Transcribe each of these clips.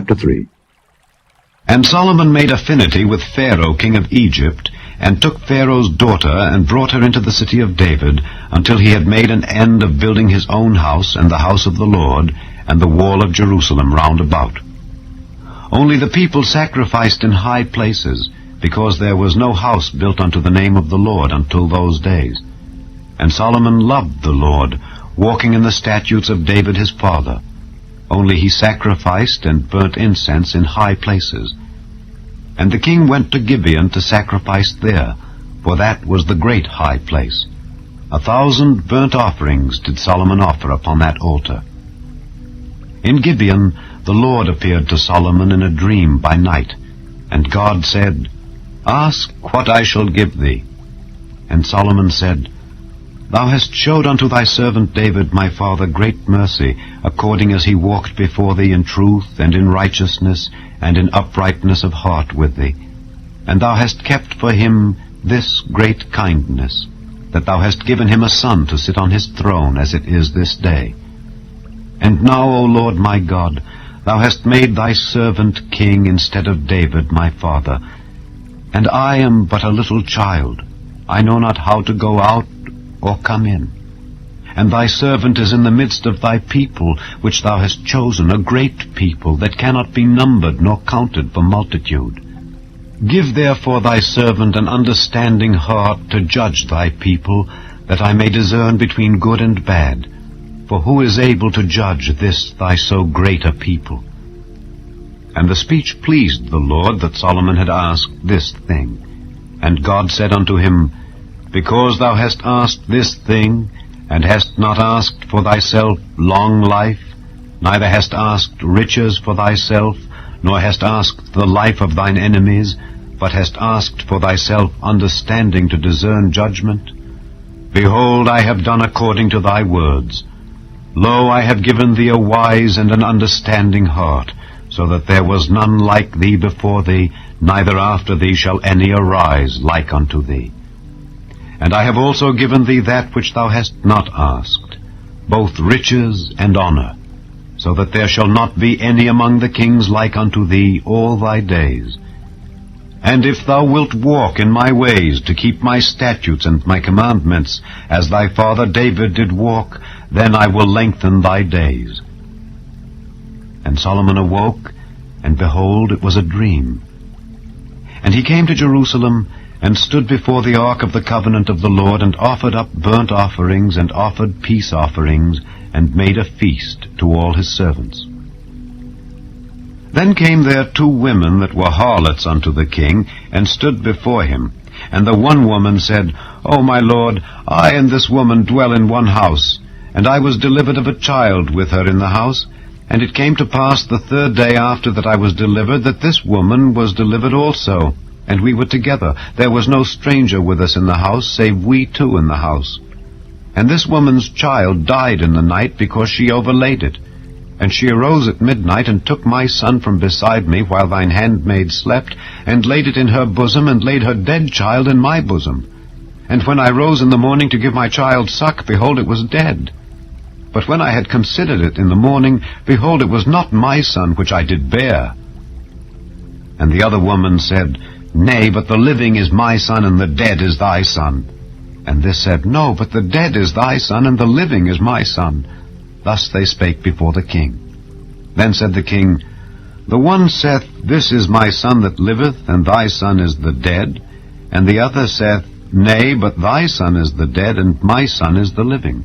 chapter 3. And Solomon made affinity with Pharaoh king of Egypt, and took Pharaoh's daughter, and brought her into the city of David, until he had made an end of building his own house, and the house of the Lord, and the wall of Jerusalem round about. Only the people sacrificed in high places, because there was no house built unto the name of the Lord until those days. And Solomon loved the Lord, walking in the statutes of David his father. Only he sacrificed and burnt incense in high places. And the king went to Gibeon to sacrifice there, for that was the great high place. 1,000 burnt offerings did Solomon offer upon that altar. In Gibeon the Lord appeared to Solomon in a dream by night, and God said, Ask what I shall give thee. And Solomon said, Thou hast showed unto thy servant David my father great mercy, according as he walked before thee in truth and in righteousness and in uprightness of heart with thee. And thou hast kept for him this great kindness, that thou hast given him a son to sit on his throne, as it is this day. And now, O Lord my God, thou hast made thy servant king instead of David my father. And I am but a little child. I know not how to go out or come in. And thy servant is in the midst of thy people, which thou hast chosen, a great people, that cannot be numbered nor counted for multitude. Give therefore thy servant an understanding heart to judge thy people, that I may discern between good and bad. For who is able to judge this thy so great a people? And the speech pleased the Lord that Solomon had asked this thing. And God said unto him, Because thou hast asked this thing, and hast not asked for thyself long life, neither hast asked riches for thyself, nor hast asked the life of thine enemies, but hast asked for thyself understanding to discern judgment, behold, I have done according to thy words. Lo, I have given thee a wise and an understanding heart, so that there was none like thee before thee, neither after thee shall any arise like unto thee. And I have also given thee that which thou hast not asked, both riches and honor, so that there shall not be any among the kings like unto thee all thy days. And if thou wilt walk in my ways, to keep my statutes and my commandments, as thy father David did walk, then I will lengthen thy days. And Solomon awoke, and behold, it was a dream. And he came to Jerusalem, and stood before the ark of the covenant of the Lord, and offered up burnt offerings, and offered peace offerings, and made a feast to all his servants. Then came there 2 women that were harlots unto the king, and stood before him. And the one woman said, O my lord, I and this woman dwell in one house, and I was delivered of a child with her in the house. And it came to pass the 3rd day after that I was delivered, that this woman was delivered also. And we were together. There was no stranger with us in the house, save we 2 in the house. And this woman's child died in the night, because she overlaid it. And she arose at midnight, and took my son from beside me, while thine handmaid slept, and laid it in her bosom, and laid her dead child in my bosom. And when I rose in the morning to give my child suck, behold, it was dead. But when I had considered it in the morning, behold, it was not my son which I did bear. And the other woman said, Nay, but the living is my son, and the dead is thy son. And this said, No, but the dead is thy son, and the living is my son. Thus they spake before the king. Then said the king, The one saith, This is my son that liveth, and thy son is the dead. And the other saith, Nay, but thy son is the dead, and my son is the living.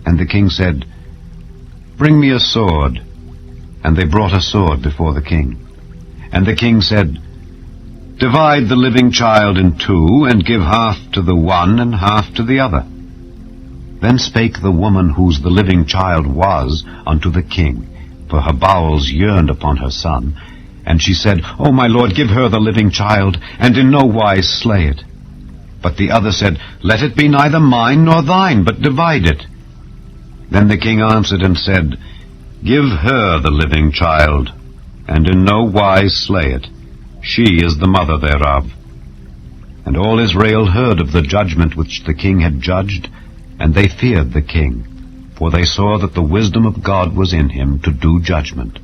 And the king said, Bring me a sword. And they brought a sword before the king. And the king said, Divide the living child in 2, and give half to the one, and half to the other. Then spake the woman whose the living child was unto the king, for her bowels yearned upon her son. And she said, O my lord, give her the living child, and in no wise slay it. But the other said, Let it be neither mine nor thine, but divide it. Then the king answered and said, Give her the living child, and in no wise slay it. She is the mother thereof. And all Israel heard of the judgment which the king had judged, and they feared the king, for they saw that the wisdom of God was in him to do judgment.